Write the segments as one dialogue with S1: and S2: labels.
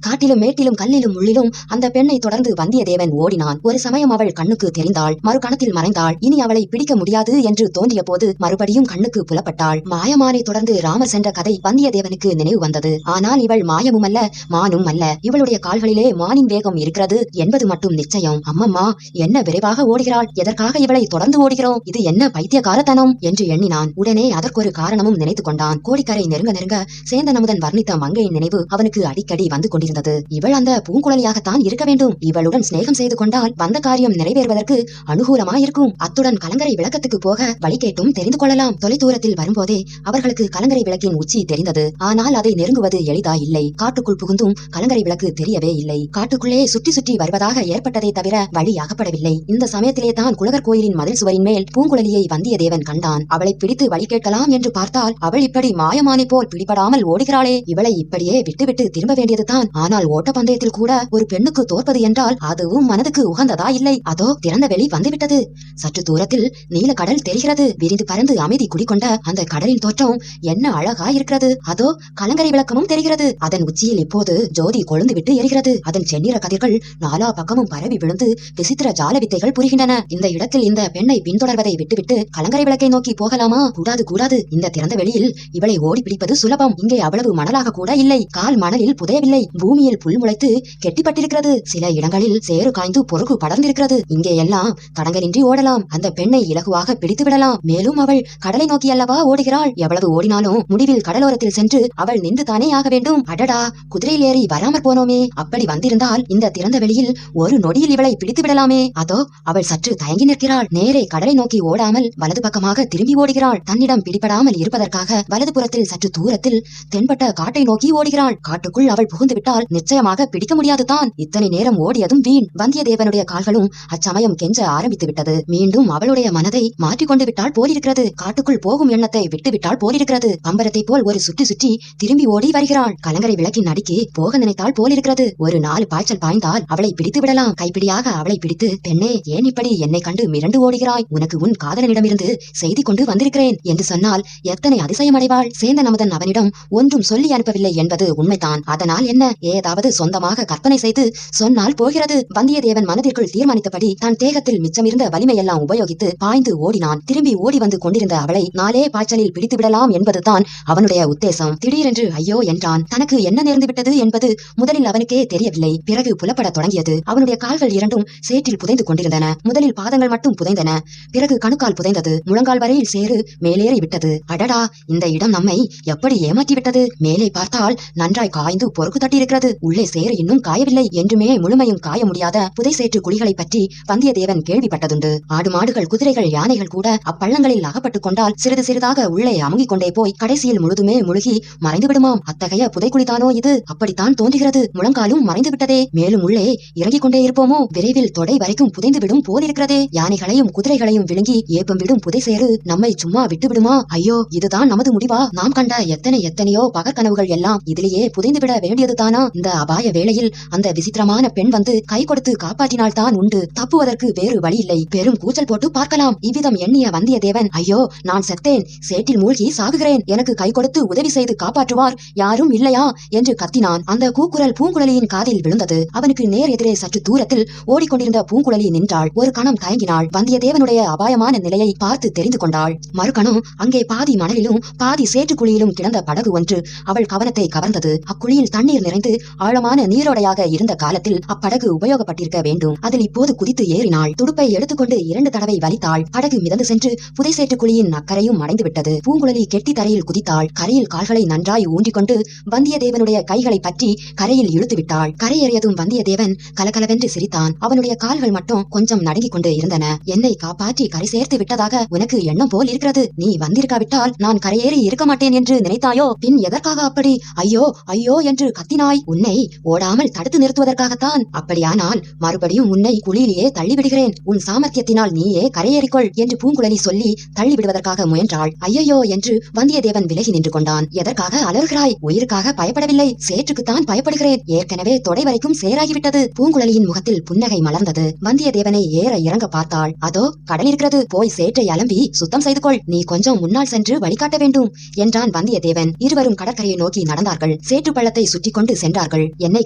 S1: காட்டிலும் மேட்டிலும் கல்லிலும் முள்ளிலும் அந்த பெண்ணை தொடர்ந்து வந்தியத்தேவன் ஓடினான். ஒரு சமயம் அவள் கண்ணுக்கு தெரிந்தாள், மறு கணத்தில் மறைந்தாள். இனி அவளை பிடிக்க முடியாது என்று தோன்றிய போது மறுபடியும் கண்ணுக்கு புலப்பட்டாள். மாயமானை தொடர்ந்து ராமர் சென்ற கதை வந்தியத்தேவனுக்கு நினைவு வந்தது. ஆனால் இவள் மாயமும் அல்ல, மானும் அல்ல. இவளுடைய கால்களிலே மானின் வேகம் இருக்கிறது என்பது மட்டும் நிச்சயம். அம்மம்மா, என்ன விரைவாக ஓடுகிறாள்! எதற்காக இவளை தொடர்ந்து ஓடுகிறோம்? இது என்ன பைத்தியக்காரத்தனம் என்று எண்ணினான். உடனே அதற்கொரு காரணமும் நினைத்துக் கொண்டான். கோடிக்கரை நெருங்க நெருங்க சேந்தன் அமுதன் வர்ணித்த மங்கையின் நினைவு அவனுக்கு அடிக்கடி வந்து கொண்டிருந்தது. இவள் அந்த பூங்குழலியாகத்தான் இருக்க வேண்டும். இவளுடன் சிநேகம் செய்து கொண்டால் வந்த காரியம் நிறைவேறுவதற்கு அனுகூலமாயிருக்கும். அத்துடன் கலங்கரை விளக்கத்துக்கு போக வழி கேட்டும் தெரிந்து கொள்ளலாம். தொலைதூரத்தில் வரும்போதே அவர்களுக்கு கலங்கரை விளக்கின் உச்சி தெரிந்தது. ஆனால் அதை நெருங்குவது எளிதா இல்லை. காட்டுக்குள் புகுந்தும் கலங்கரை விளக்கு தெரியவே இல்லை. காட்டுக்குள்ளே சுற்றி சுற்றி வருவதாக ஏற்பட்டதை தவிர வழி அகப்படவில்லை. இந்த சமயத்திலே தான் குலகர் கோயிலின் மதில் சுவரின் மேல் பூங்குழலியை வந்தியத்தேவன் கண்டான். அவளை பிடித்து வழி கேட்கலாம் என்று பார்த்தால் அவள் இப்படி மாயமானை போல் பிடிபடாமல் ஓடுகிறாளே. இவளை இப்படியே விட்டுவிட்டு திரும்ப வேண்டியதுதான். ஆனால் ஓட்டப்பந்தயத்தில் கூட ஒரு பெண்ணுக்கு தோற்பது என்றால் அதுவும் மனதுக்கு உகந்ததா இல்லை. அதோ திறந்த வெளி வந்துவிட்டது. சற்று தூரத்தில் நீல கடல் தெரிகிறது. விரிந்து பறந்து அமைதி குடிக்கொண்ட அந்த கடலின் தோற்றம் என்ன அழகா இருக்கிறது. அதோ கலங்கரை விளக்கமும் தெரிகிறது. அதன் உச்சியில் இப்போது ஜோதி கொழுந்து விட்டு எரிகிறது. அதன் செந்நிற கதிர்கள் நாலா பக்கமும் பரவி விழுந்து விசித்திர ஜால வித்தைகள் புரிகின்றன. இந்த இடத்தில் இந்த பெண்ணை பின்தொடர்வதை விட்டுவிட்டு கலங்கரை விளக்கை நோக்கி போகலாமா? கூடாது, கூடாது. இந்த திறந்த வெளியில் இவளை ஓடி பிடிப்பது சுலபம். இங்கே அவ்வளவு மணலாக கூட இல்லை. கால் மணலில் புதையவில்லை. பூமியில் புல் முளைத்து கெட்டிப்பட்டிருக்கிறது. சில இடங்களில் சேறு காய்ந்து பொறுகு படர்ந்திருக்கிறது. இங்கே எல்லாம் தடங்கலின்றி ஓடலாம். அந்த பெண்ணை இலகுவாக பிடித்து விடலாம். மேலும் அவள் கடலை நோக்கி அல்லவா ஓடுகிறாள். எவ்வளவு ஓடினாலும் முடிவில் கடலோரத்தில் சென்று அவள் நின்று தானே ஆக வேண்டும். அடடா, குதிரையில் ஏறி வராமற் போனோமே. அப்படி வந்திருந்தால் இந்த திறந்த வெளியில் ஒரு நொடியில் இவளை பிடித்து விடலாமே. அதோ அவள் சற்று தயங்கி நிற்கிறாள். நேரே கடலை நோக்கி ஓடாமல் வலது பக்கமாக திரும்பி ஓடுகிறாள். தன்னிடம் பிடிபடாமல் இருப்பதற்காக வலது புறத்தில் சற்று தூரத்தில் தென்பட்ட காட்டை நோக்கி ஓடுகிறாள். காட்டுக்குள் அவள் புகுந்து விட்டால் நிச்சயமாக பிடிக்க முடியாதுதான். இத்தனை நேரம் ஓடியதும் வீண். வந்தியத்தேவனுடைய கால்களும் அச்சமயம் கெஞ்ச ஆரம்பித்து விட்டது. மீண்டும் அவளுடைய மனதை மாற்றிக்கொண்டு விட்டால் போலிருக்கிறது. காட்டுக்குள் போகும் எண்ணத்தை விட்டு விட்டால் போலிருக்கிறது. பம்பரத்தை போல் ஒரு சுற்றி சுற்றி திரும்பி ஓடி வருகிறாள். கலங்கரை விளக்கின் அடிக்கு போக நினைத்தால் போலிருக்கிறது. ஒரு 4 பாய்ச்சல் பாய்ந்தால் அவளை பிடித்து விடலாம். கைப்பிடியாக அவளை பிடித்து, பெண்ணே, ஏன் இப்படி என்னை கண்டு மிரண்டு ஓடுகிறாய்? உனக்கு உன் காதலனிடமிருந்து செய்தி கொண்டு வந்திருக்கிறேன் என்று சொன்னால் எத்தனை அதிசயம் அடைவாள். சேந்தன் அமுதன் அவனிடம் ஒன்றும் சொல்லி அனுப்பவில்லை என்பது உண்மைதான். அதனால் என்ன, ஏதாவது சொந்தமாக கற்பனை செய்து சொன்னால் போகிறது. வந்தியத்தேவன் மனதிற்குள் தீர்மானித்தபடி தன் தேகத்தில் மிச்சமிருந்த வலிமையெல்லாம் உபயோகித்து பாய்ந்து ஓடினான். திரும்பி ஓடி வந்து கொண்டிருந்த அவளை 4 பாய்ச்சலில் பிடித்து விடலாம் என்பதுதான் அவனுடைய உத்தேசம். திடீரென்று ஐயோ என்றான். தனக்கு என்ன நேர்ந்து விட்டது என்பது முதலில் அவனுக்கே தெரியவில்லை. பிறகு புலப்பட தொடங்கியது. அவனுடைய கால்கள் இரண்டும் சேற்றில் புதைந்து கொண்டிருந்தன. முதலில் பாதங்கள் மட்டும் புதைந்தன. பிறகு கணுக்கால் புதைந்தது. முழங்கால் வரையில் சேறு மேலேறி விட்டது. அடடா, இந்த இடம் நம்மை எப்படி ஏமாற்றி விட்டது. மேலே பார்த்தால் நன்றாய் காய்ந்து பொறுக்கு தட்டியிருக்கிறது. உள்ளே சேறு இன்னும் காயவில்லை. என்றுமே முழுமையும் காய முடியாத புதை சேற்று குழிகளை பற்றி வந்தியத்தேவன் கேள்விப்பட்டதுண்டு. ஆடு மாடுகள் குதிரைகள் யானைகள் கூட அப்பள்ளங்களில் அகப்பட்டுக் கொண்டால் சிறிது சிறிதாக உள்ளே அமுங்கிக் கொண்டே போய் கடைசியில் முழுதுமே முழுகி மறைந்து விடுமாம். அத்தகைய புதைக்குழிதானோ இது? அப்படித்தான் தோன்றுகிறது. முழங்காலும் மறைந்து விட்டதே. மேலும் உள்ளே இறங்கிக் கொண்டே இருப்போமோ? விரைவில் தொடை வரைக்கும் புதைந்து விடும் போலிருக்கிறதே. யானைகளையும் குதிரைகளையும் விழுங்கி ஏப்பம் விடும் புதை சேறு நம்மை சும்மா விட்டு விடுமா? ஐயோ, இதுதான் நமது முடிவா? நாம் கண்ட எத்தனையோ பகற்கனவுகள் எல்லாம் இதிலேயே புதைந்து விட வேண்டியதுதானா? இந்த அபாய வேளையில் அந்த விசித்திரமான பெண் வந்து கை கொடுத்து காப்பாற்றினால் தான் உண்டு. தப்புவதற்கு வேறு வழி இல்லை. பெரும் கூச்சல் போட்டு பார்க்கலாம். இவ்விதம் எண்ணிய வந்தியத்தேவன், ஐயோ, நான் செத்தேன், சேற்றில் மூழ்கி சாகுகிறேன், எனக்கு கை கொடுத்து உதவி செய்து காப்பாற்றுவார் யாரும் இல்லையா என்று கத்தினான். அந்த கூக்குரல் பூங்குழலியின் காதில் விழுந்தது. அவனுக்கு நேர் எதிரே சற்று தூரத்தில் ஓடிக்கொண்டிருந்த பூங்குழலி நின்றாள். ஒரு கணம் தயங்கினாள். வந்தியத்தேவனுடைய அபாயமான நிலையை பார்த்து தெரிந்து கொண்டாள். மறுகணம் அங்கே பாதி மணலிலும் பாதி சேற்றுக்குழியிலும் கிடந்த படகு ஒன்று அவள் கவனத்தை கவர்ந்தது. அக்குழியில் தண்ணீர் நிறைந்து ஆழமான நீரோடையாக இருந்த காலத்தில் அப்படகு உபயோகப்பட்டிருக்க வேண்டும். அதில் இப்போது குதித்து ஏறினாள். துடுப்பை எடுத்துக்கொண்டு 2 தடவை வலித்தாள். படகு மிதந்து சென்று புதை சேற்றுக்குழியின் அக்கறையும் மறைந்து விட்டது. பூங்குழலி கெட்டி தரையில் குதித்தாள். கரையில் கால்களை நன்றாய் ஊன்றிக்கொண்டு வந்தியத்தேவனுடைய கைகளை பற்றி கரையில் இழுத்து விட்டாள். கரையேறியதும் வந்தியத்தேவன் கலகலவென்று சிரித்தான். அவனுடைய கால்கள் மட்டும் கொஞ்சம் நடுங்கிக் கொண்டு இருந்தன. என்னை காப்பாற்றி கரை சேர்த்து விட்டதாக உனக்கு எண்ணம் போல் இருக்கிறது. நீ வந்திருக்காவிட்டால் நான் கரையேறி இருக்க மாட்டேன் என்று நினைத்தாயோ? பின் எதற்காக அப்படி ஐயோ ஐயோ என்று கத்தினாய்? உன்னை ஓடாமல் தடுத்து நிறுத்துவதற்காகத்தான். அப்படியானால் மறுபடியும் உன்னை குழியிலேயே தள்ளிவிடுகிறேன். உன் சாமர்த்தியத்தினால் நீயே கரையேறிக்கொள் என்று பூங்குழலி சொல்லி தள்ளிவிடுவதற்காக முயன்றாள். ஐயோ என்று வந்தியத்தேவன் விலகி நின்று கொண்டான். எதற்காக அலறுகிறாய்? உயிருக்காக பயப்படவில்லை, சேற்றுக்குத்தான் பயப்படுகிறேன். ஏற்கனவே தொடை வரைக்கும் சேராகிவிட்டது. பூங்குழலியின் முகத்தில் புன்னகை மலர்ந்தது. வந்தியத்தேவனை ஏற இறங்க பார்த்தாள். அதோ கடல் இருக்கிறது, போய் சேற்றை அலம்பி சுத்தம் செய்து கொள். நீ கொஞ்சம் முன்னால் சென்று வழிகாட்ட வேண்டும் என்றான் வந்தியத்தேவன். இருவரும் கடற்கரையை நோக்கி நடந்தார்கள். சேற்று பள்ளத்தை சுற்றி கொண்டு சென்ற என்றார்கள். என்னை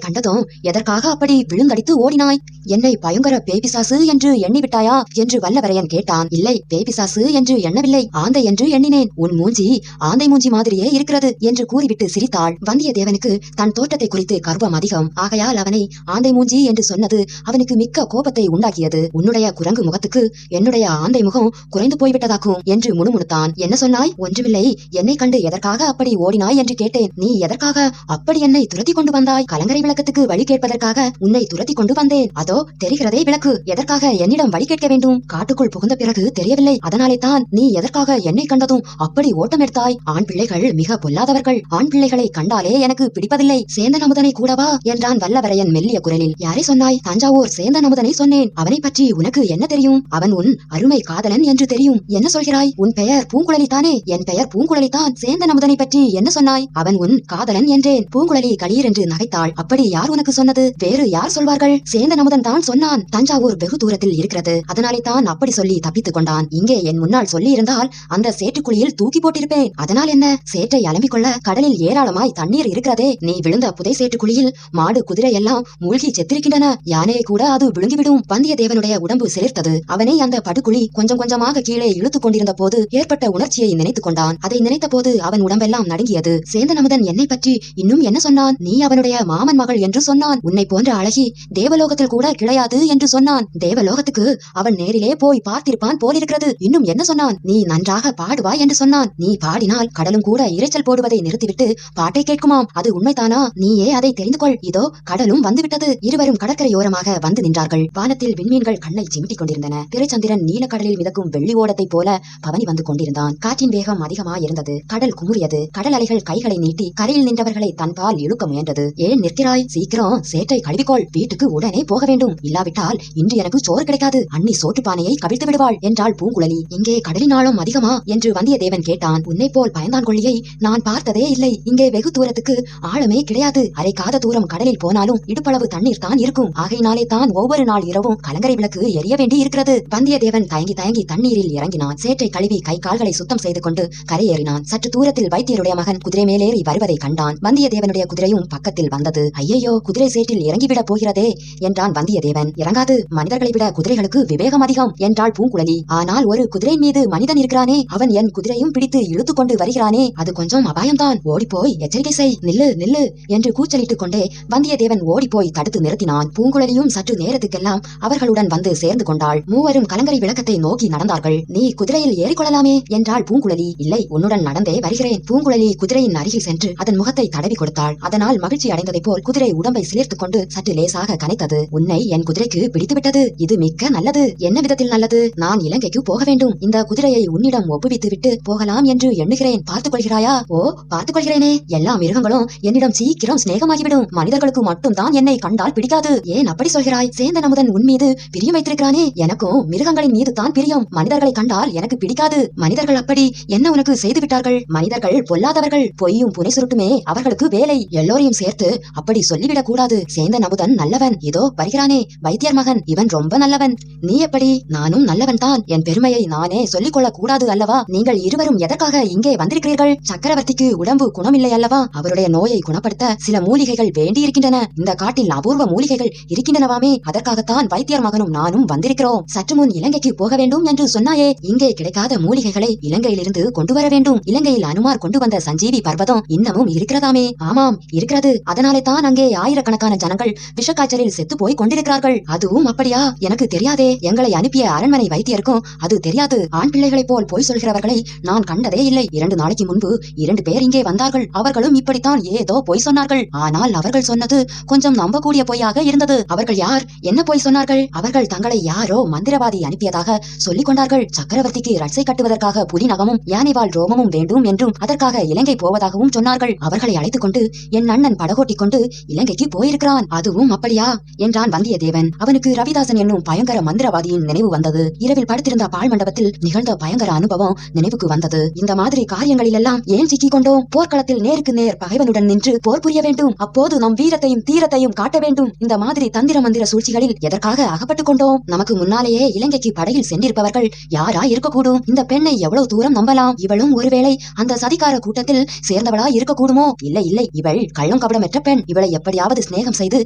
S1: கண்டதும் எதற்காக அப்படி விழுந்தடித்து ஓடினாய்? என்னை பயங்கர பேய்பிசாசு என்று எண்ணிவிட்டாயா என்று வல்லவரையன் கேட்டான். இல்லை, பேய்பிசாசு என்று எண்ணவில்லை, ஆந்தை என்று எண்ணினேன். உன் மூஞ்சி ஆந்தை மூஞ்சி மாதிரியே இருக்கிறது என்று கூறிவிட்டு சிரித்தாள். வந்தியத்தேவனுக்கு தன் தோற்றத்தை குறித்து கர்வம் அதிகம். ஆகையால் அவனை ஆந்தை மூஞ்சி என்று சொன்னது அவனுக்கு மிக்க கோபத்தை உண்டாக்கியது. உன்னுடைய குரங்கு முகத்துக்கு என்னுடைய ஆந்தை முகம் குறைந்து போய்விட்டதாக்கும் என்று முணுமுணுத்தான். என்ன சொன்னாய்? ஒன்றுமில்லை, என்னை கண்டு எதற்காக அப்படி ஓடினாய் என்று கேட்டேன். நீ எதற்காக அப்படி என்னை துரத்தி கொண்டு வந்தாய்? கலங்கரை விளக்கத்துக்கு வழி கேட்பதற்காக உன்னை துரத்தி கொண்டு வந்தேன். அதோ தெரிகிறதே விளக்கு. எதற்காக என்னிடம் வழி கேட்க வேண்டும்? காட்டுக்குள் புகுந்த பிறகு தெரியவில்லை, அதனாலே தான் நீ எதற்காக என்னை கண்டதும் அப்படி ஓட்டம் எடுத்தாய்? ஆண் பிள்ளைகள் மிக பொல்லாதவர்கள். ஆண் பிள்ளைகளை கண்டாலே எனக்கு பிடிப்பதில்லை. சேந்தன் அமுதனை கூடவா என்றான் வல்லவரையன் மெல்லிய குரலில். யாரை சொன்னாய்? தஞ்சாவூர் சேந்தன் அமுதனை சொன்னேன். அவனை பற்றி உனக்கு என்ன தெரியும்? அவன் உன் அருமை காதலன் என்று தெரியும். என்ன சொல்கிறாய்? உன் பெயர் பூங்குழலி தானே? என் பெயர் பூங்குழலி தான். சேந்தன் அமுதனை பற்றி என்ன சொன்னாய்? அவன் உன் காதலன் என்றேன். பூங்குழலி களீர் என்று நகைத்தாள். அப்படி யார் உனக்கு சொன்னது? வேறு யார் சொல்வார்கள்? சேந்தன் அமுதன் தான் சொன்னான். தஞ்சாவூர் வெகு தூரத்தில் இருக்கிறது, அதனாலே தான் அப்படி சொல்லி தப்பித்துக் கொண்டான். இங்கே என் முன்னால் சொல்லி இருந்தால் அந்த சேற்றுக்குழியில் தூக்கி போட்டிருப்பேன். அதனால் என்ன? சேற்றை அலம்பிக் கொள்ள கடலில் ஏராளமாய் தண்ணீர் இருக்கிறதே. நீ விழுந்த புதை சேற்றுக்குழியில் மாடு குதிரை எல்லாம் மூழ்கி செத்திருக்கின்றன. யானையை கூட அது விழுங்கிவிடும். வந்தியத்தேவனுடைய உடம்பு சிலிர்த்தது. அவனை அந்த படுகுழி கொஞ்சம் கொஞ்சமாக கீழே இழுத்துக் கொண்டிருந்த போது ஏற்பட்ட உணர்ச்சியை நினைத்துக் கொண்டான். அதை நினைத்த போது அவன் உடம்பெல்லாம் நடுங்கியது. சேந்தன் அமுதன் என்னை பற்றி இன்னும் என்ன சொன்னான்? நீ அவனுடைய மாமன் மகள் என்று சொன்னான். உன்னை போன்ற அழகி தேவலோகத்தில் கூட கிடையாது என்று சொன்னான். தேவலோகத்துக்கு அவன் நேரிலே போய் பார்த்திருப்பான் போலிருக்கிறது. இன்னும் என்ன சொன்னான்? நீ நன்றாக பாடுவாய் என்று சொன்னான். நீ பாடினால் கடலும் கூட இரைச்சல் போடுவதை நிறுத்திவிட்டு பாட்டை கேட்குமாம். அது உண்மைதானா? நீயே அதை தெரிந்து கொள். இதோ கடலும் வந்துவிட்டது. இருவரும் கடற்கரையோரமாக வந்து நின்றார்கள். வானத்தில் விண்மீன்கள் கண்ணை சிமிட்டிக் கொண்டிருந்தன. திரைச்சந்திரன் நீலக்கடலில் மிதக்கும் வெள்ளி ஓடத்தைப் போல பவனி வந்து கொண்டிருந்தான். காற்றின் வேகம் அதிகமாயிருந்தது. கடல் குமுறியது. கடல் அலைகள் கைகளை நீட்டி கரையில் நின்றவர்களை தன்பால் இழுக்க முயன்றது. ஏன் நிற்கிறாய்? சீக்கிரம் சேற்றை கழுவிக்கொள். வீட்டுக்கு உடனே போக வேண்டும். இல்லாவிட்டால் இன்று எனக்கு சோறு கிடைக்காது. அண்ணி சோற்றுப்பானையை கவிழ்த்து விடுவாள் என்றாள் பூங்குழலி. இங்கே கடலின் ஆழம் அதிகமா என்று வந்தியத்தேவன் கேட்டான். உன்னை போல் பயந்தான் கொள்ளியை நான் பார்த்ததே இல்லை. இங்கே வெகு தூரத்துக்கு ஆழமே கிடையாது. அரை காத தூரம் கடலில் போனாலும் இடுப்பளவு தண்ணீர் தான் இருக்கும். ஆகையினாலே தான் ஒவ்வொரு நாள் இரவும் கலங்கரை விளக்கு எரிய வேண்டி இருக்கிறது. வந்தியத்தேவன் தயங்கி தயங்கி தண்ணீரில் இறங்கினான். சேற்றை கழுவி கை கால்களை சுத்தம் செய்து கொண்டு கரையேறினான். சற்று தூரத்தில் வைத்தியருடைய மகன் குதிரை மேலேறி வருவதை கண்டான். வந்தியத்தேவனுடைய குதிரையும் பக்கத்தில் வந்தது. ஐயையோ, குதிரை சேற்றில் இறங்கிவிடப் போகிறதே என்றான் வந்தியத்தேவன். இறங்காது, மனிதர்களை விட குதிரைகளுக்கு விவேகம் அதிகம் என்றாள் பூங்குழலி. ஆனால் ஒரு குதிரை மீது மனிதன் இருக்கிறானே, அவன் என் குதிரையும் பிடித்து இழுத்துக் கொண்டு வருகிறானே, அது கொஞ்சம் அபாயம்தான். ஓடிப்போய் எச்சரிக்கை செய். நில்லு நில்லு என்று கூச்சலிட்டுக் கொண்டே வந்தியத்தேவன் ஓடிப்போய் தடுத்து நிறுத்தினான். பூங்குழலியும் சற்று நேரத்துக்கெல்லாம் அவர்களுடன் வந்து சேர்ந்து கொண்டாள். மூவரும் கலங்கரை விளக்கத்தை நோக்கி நடந்தார்கள். நீ குதிரையில் ஏறிக்கொள்ளலாமே என்றாள் பூங்குழலி. இல்லை, உன்னுடன் நடந்தே வருகிறேன். பூங்குழலி குதிரையின் அருகில் சென்று அதன் முகத்தை தடவி கொடுத்தாள். அதனால் மகிழ்ச்சி அடைந்ததை போல் குதிரை உடம்பை சிலிர்த்துக் கொண்டு சற்று லேசாக கனைத்தது. உன்னை என் குதிரைக்கு பிடித்துவிட்டது. இது மிக்க நல்லது. என்ன விதத்தில் நல்லது? நான் இலங்கைக்கு போக வேண்டும். இந்த குதிரையை உன்னிடம் ஒப்புவித்து விட்டு போகலாம் என்று எண்ணுகிறேன். பார்த்துக் கொள்கிறாயா? ஓ, பார்த்துக் கொள்கிறேனே. எல்லா மிருகங்களும் என்னிடம் சீக்கிரம் சிநேகமாகிவிடும். மனிதர்களுக்கு மட்டும் தான் என்னை கண்டால் பிடிக்காது. ஏன் அப்படி சொல்கிறாய்? சேந்தன் அமுதன் உன் மீது பிரியம் வைத்திருக்கிறானே. எனக்கும் மிருகங்களின் மீது தான் பிரியம். மனிதர்களை கண்டால் எனக்கு பிடிக்காது. மனிதர்கள் அப்படி என்ன உனக்கு செய்து விட்டார்கள்? மனிதர்கள் பொல்லாதவர்கள். பொய்யும் புனை சுருட்டுமே அவர்களுக்கு வேலை. எல்லோரையும் சேர்த்து அப்படி சொல்லிவிடக் கூடாது. சேந்தன் அமுதன் நல்லவன். இதோ வருகிறானே வைத்தியர் மகன், இவன் ரொம்ப நல்லவன். நீ எப்படி? நானும் நல்லவன் தான். என் பெருமையை நானே சொல்லிக் கொள்ள கூடாது அல்லவா? நீங்கள் இருவரும் எதற்காக இங்கே வந்திருக்கிறீர்கள்? சக்கரவர்த்திக்கு உடம்பு குணமில்லை அல்லவா? அவருடைய நோயை குணப்படுத்த சில மூலிகைகள் வேண்டி இருக்கின்றன. இந்த காட்டில் அபூர்வ மூலிகைகள் இருக்கின்றனவாமே, அதற்காகத்தான் வைத்தியர் மகனும் நானும் வந்திருக்கிறோம். சற்று முன் இலங்கைக்கு போக வேண்டும் என்று சொன்னாயே, இங்கே கிடைக்காத மூலிகைகளை இலங்கையிலிருந்து கொண்டு வர வேண்டும். இலங்கையில் அனுமார் கொண்டு வந்த சஞ்சீவி பர்வதம் இன்னமும் இருக்கிறதாமே? ஆமாம், இருக்கிறது. அதனாலே தான் அங்கே ஆயிரக்கணக்கான ஜனங்கள் விஷக்காய்ச்சலில் செத்து போய் கொண்டிருக்கிறார்கள். அதுவும் அப்படியா? எனக்கு தெரியாதே. எங்களை அனுப்பிய அரண்மனை வைத்தியருக்கும் அது தெரியாது. ஆண் பிள்ளைகளைப் போல் பொய் சொல்கிறவர்களை நான் கண்டதே இல்லை. 2 நாளைக்கு முன்பு 2 பேர் இங்கே வந்தார்கள். அவர்களும் இப்படித்தான் ஏதோ பொய் சொன்னார்கள். ஆனால் அவர்கள் சொன்னது கொஞ்சம் நம்பக்கூடிய பொய்யாக இருந்தது. அவர்கள் யார்? என்ன பொய் சொன்னார்கள்? அவர்கள் தங்களை யாரோ மந்திரவாதி அனுப்பியதாக சொல்லிக் கொண்டார்கள். சக்கரவர்த்திக்கு ரட்சை கட்டுவதற்காக புலி நகமும் யானைவால் ரோமமும் வேண்டும் என்றும் அதற்காக இலங்கை போவதாகவும் சொன்னார்கள். அவர்களை அழைத்துக் கொண்டு என் அண்ணன் படகோட்டிக் கொண்டு இலங்கைக்கு போயிருக்கிறான். அதுவும் அப்படியா என்றான் வந்தியத்தேவன். அவனுக்கு ரவிதாசன் என்னும் பயங்கர மந்திரவாதியின் நினைவு வந்தது. இரவில் படுத்திருந்த பாழ் மண்டபத்தில் நிகழ்ந்த பயங்கர அனுபவம் நினைவுக்கு வந்தது. இந்த மாதிரி காரியங்களிலெல்லாம் ஏன் சிக்கிக் கொண்டோம்? போர்க்களத்தில் நேருக்கு நேர் பகைவனுடன் நின்று போர் புரிய வேண்டும். அப்போது நம் வீரத்தையும் தீரத்தையும் காட்ட வேண்டும். இந்த மாதிரி தந்திர மந்திர சூழ்ச்சிகளில் எதற்காக அகப்பட்டுக் கொண்டோம்? நமக்கு முன்னாலேயே இலங்கைக்கு படகில் சென்றிருப்பவர்கள் யாரா இருக்கக்கூடும்? இந்த பெண்ணை எவ்வளவு தூரம் நம்பலாம்? இவளும் ஒருவேளை அந்த சதிகார கூட்டத்தில் சேர்ந்தவளா இருக்கக்கூடுமோ? இல்லை இல்லை, இவள் கள்ளம் கபடமற்ற பெண். இவளை எப்படியாவது சிநேகம் செய்து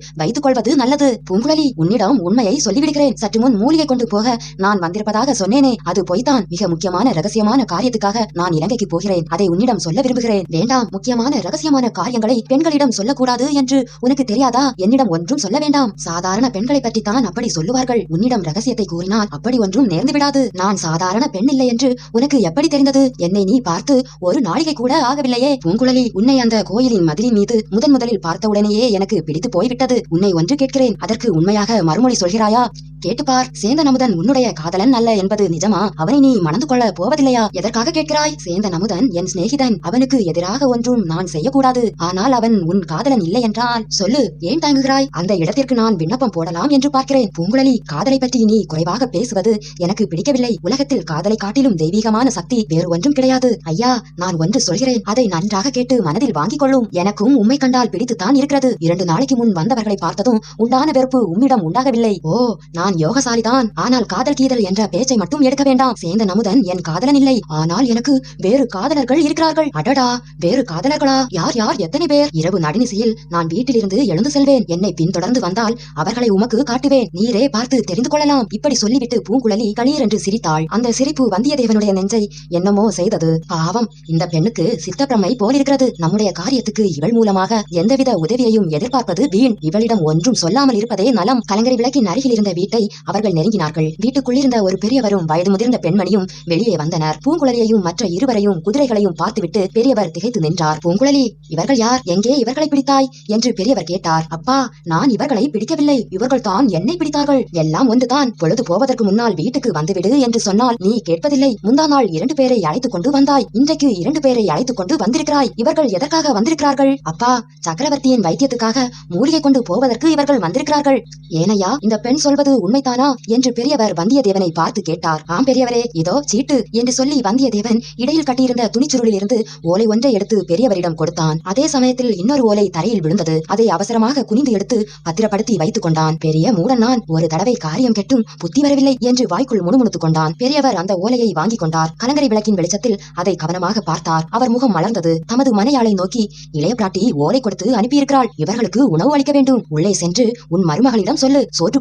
S1: வைத்துக் கொள்வது நல்லது. பூங்குழலி, உன்னிடம் உண்மையை சொல்லிவிடுகிறேன். சற்று முன் மூலிகை கொண்டு போக நான் வந்திருப்பதாக சொன்னேனே, அது பொய்தான். மிக முக்கியமான ரகசியமான காரியத்துக்காக நான் இலங்கைக்கு போகிறேன். அதை உன்னிடம் சொல்ல விரும்புகிறேன். வேண்டாம், முக்கியமான ரகசியமான காரியங்களை பெண்களிடம் சொல்லக்கூடாது என்று உனக்கு தெரியாதா? என்னிடம் ஒன்றும் சொல்ல வேண்டாம். சாதாரண பெண்களை பற்றித்தான் அப்படி சொல்லுவார்கள். உன்னிடம் ரகசியத்தை கூறினால் அப்படி ஒன்றும் நேர்ந்து விடாது. நான் சாதாரண பெண் இல்லை என்று உனக்கு எப்படி தெரிந்தது? என்னை நீ பார்த்து ஒரு நாளிகை கூட ஆகவில்லையே. பூங்குழலி, உன்னை அந்த கோயிலின் மதிலின் மீது முதலில் பார்த்தவுடனேயே எனக்கு பிடித்து போய்விட்டது. உன்னை ஒன்று கேட்கிறேன், அதற்கு உண்மையாக மறுமொழி சொல்கிறாயா? கேட்டுப்பார். சேந்தன் அமுதன் உன்னுடைய காதலன் அல்ல என்பது நிஜமா? அவனை நீ மணந்து கொள்ள போவதில்லையா? எதற்காக கேட்கிறாய்? சேந்தன் அமுதன் என் சிநேகிதன். அவனுக்கு எதிராக ஒன்றும் நான் செய்யக்கூடாது. ஆனால் அவன் உன் காதலன் இல்லை என்றால் சொல்லு, ஏன் தயங்குகிறாய்? அந்த இடத்திற்கு நான் விண்ணப்பம் போடலாம் என்று பார்க்கிறேன். பூங்குழலி, காதலை பற்றி நீ குறைவாக பேசுவது எனக்கு பிடிக்கவில்லை. உலகத்தில் காதலை காட்டிலும் தெய்வீகமான சக்தி வேறு ஒன்றும் கிடையாது. ஐயா, நான் ஒன்று சொல்கிறேன், அதை நன்றாக கேட்டு மனதில் வாங்கிக் கொள்ளும். எனக்கும் உம்மை கண்டால் பிடித்துத்தான் இருக்கிறது. 2 நாளைக்கு முன் வந்தவர்களை பார்த்ததும் உண்டான வெறுப்பு உம்மிடம் உண்டாகவில்லை. ஓ, நான் யோகசாலிதான். ஆனால் காதல் கீதல் என்ற பேச்சை மட்டும் எடுக்க வேண்டாம். சேந்தன் அமுதன் என் காதலன் இல்லை. ஆனால் எனக்கு வேறு காதலர்கள் இருக்கிறார்கள். அடடா, வேறு காதலர்களா? யார் யார்? எத்தனை பேர்? இரவு நடுநிசையில் நான் வீட்டிலிருந்து எழுந்து செல்வேன். என்னை பின்தொடர்ந்து வந்தால் அவர்களை உமக்கு காட்டுவேன். நீரே பார்த்து தெரிந்து கொள்ளலாம். இப்படி சொல்லிவிட்டு பூங்குழலி களீர் என்று சிரித்தாள். அந்த சிரிப்பு வந்தியத்தேவனுடைய நெஞ்சை என்னமோ செய்தது. பாவம், இந்த பெண்ணுக்கு சித்தப்பிரமை போலிருக்கிறது. நம்முடைய காரியத்துக்கு இவள் மூலமாக எந்தவித உதவியையும் எதிர்பார்ப்பது வீண். இவளிடம் ஒன்றும் சொல்லாமல் இருப்பதே நலம். கலங்கரை விளக்கின் அருகில் இருந்த வீட்டை அவர்கள் நெருங்கினார்கள். வீட்டுக்குள்ளிருந்த ஒரு பெரியவரும் வயது முதிர்ந்த பெண்மணியும் வெளியே வந்தனர். பூங்குழலியையும் மற்ற இருவரையும் குதிரைகளையும் பார்த்துவிட்டு பெரியவர் திகைத்து நின்றார். பூங்குழலி, இவர்கள் யார்? எங்கே இவர்களை பிடித்தாய் என்று பெரியவர் கேட்டார். அப்பா, நான் இவர்களை பிடிக்கவில்லை. இவர்கள் தான் என்னை பிடித்தார்கள். எல்லாம் ஒன்றுதான். பொழுது போவதற்கு முன்னால் வீட்டுக்கு வந்துவிடு என்று சொன்னால் நீ கேட்பதில்லை. முந்தா நாள் 2 பேரை அழைத்துக் கொண்டு வந்தாய். இன்றைக்கு 2 பேரை அழைத்துக் கொண்டு வந்திருக்கிறாய். இவர்கள் எதற்காக வந்திருக்கிறார்கள்? அப்பா, சக்கரவர்த்தியின் வைத்தியத்துக்காக மூலிகை கொண்டு போவதற்கு இவர்கள் வந்திருக்கிறார்கள். ஏனையா, இந்த பெண் சொல்வது உண்மைதானா என்று பெரியவர் வந்தியத்தேவனை பார்த்து கேட்டார். ஆம் பெரியவரே, இதோ சீட்டு என்று சொல்லி வந்தியத்தேவன் இடையில் கட்டியிருந்த துணிச்சுருளில் இருந்து ஓலை ஒன்றை எடுத்து பெரியவரிடம் கொடுத்தான். அதே சமயத்தில் இன்னொரு ஓலை தரையில் விழுந்தது. அதை அவசரமாக குனிந்து எடுத்து பத்திரப்படுத்தி வைத்துக் கொண்டான். பெரிய மூடன் நான், ஒரு தடவை காரியம் கெட்டும் புத்தி வரவில்லை என்று வாய்க்குள் முணுமுணுத்துக் கொண்டான். பெரியவர் அந்த ஓலையை வாங்கிக் கொண்டார். கலங்கரை விளக்கின் வெளிச்சத்தில் அதை கவனமாக பார்த்தார். அவர் முகம் மலர்ந்தது. தமது மனையாளை நோக்கி, இளைய பிராட்டி ஓலை கொடுத்து அனுப்பியிருக்கிறாள். இவர்களுக்கு உணவு அளிக்க வேண்டும். உள்ளே சென்று உன் மருமகளிடம் சொல்லு. சோற்று